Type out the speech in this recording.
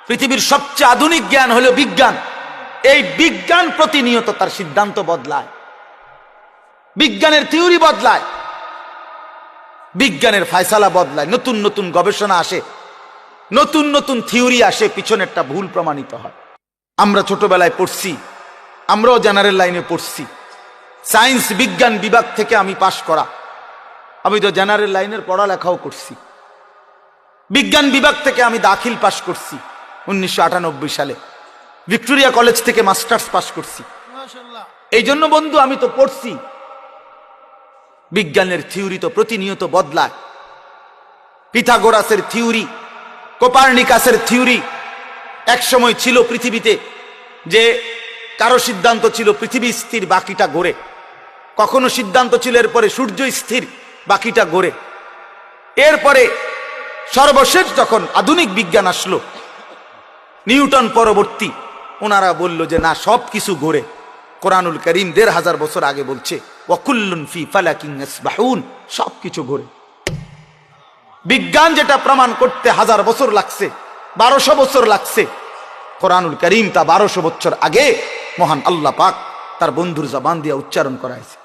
পৃথিবীর সবচেয়ে আধুনিক জ্ঞান হলো বিজ্ঞান। এই বিজ্ঞান প্রতিনিয়ত তার সিদ্ধান্ত বদলায়, বিজ্ঞানের থিওরি বদলায়, বিজ্ঞানের ফায়সালা বদলায়, নতুন নতুন গবেষণা আসে, নতুন নতুন থিওরি আসে, পিছনেরটা ভুল প্রমাণিত হয়। আমরা ছোটবেলায় পড়ছি, আমরাও জেনারেল লাইনে পড়ছি, সায়েন্স বিজ্ঞান বিভাগ থেকে আমি পাশ করা, আমি তো জেনারেল লাইনের পড়ালেখাও করছি। বিজ্ঞান বিভাগ থেকে আমি দাখিল পাশ করছি 1998 সালে, ভিক্টোরিয়া কলেজ থেকে মাস্টার্স পাশ করছি। এই জন্য বন্ধু আমি তো পড়ছি। বিজ্ঞানের থিওরি তো প্রতিনিয়ত বদলায়। পিথাগোরাসের থিওরি, কোপার্নিকাসের থিওরি, এক সময় ছিল পৃথিবীতে যে কারো সিদ্ধান্ত ছিল পৃথিবী স্থির বাকিটা ঘোরে, কখনো সিদ্ধান্ত ছিল এরপরে সূর্য স্থির বাকিটা ঘোরে। এরপরে সর্বশেষ যখন আধুনিক বিজ্ঞান আসলো, নিউটন পরবর্তী, ওনারা বলল যে না, সব কিছু ঘোরে। কোরআনুল করিম 1500 বছর আগে বলছে ওয়াকুল্লুন ফি ফালাকিন ইয়াসবাহুন, সব কিছু ঘোরে। বিজ্ঞান যেটা প্রমাণ করতে 1000 বছর লাগছে, 1200 বছর লাগছে, কোরআনুল করিম তা 1200 বছর আগে মহান আল্লাহ পাক তার বন্ধুর জবান দিয়ে উচ্চারণ করাইছে।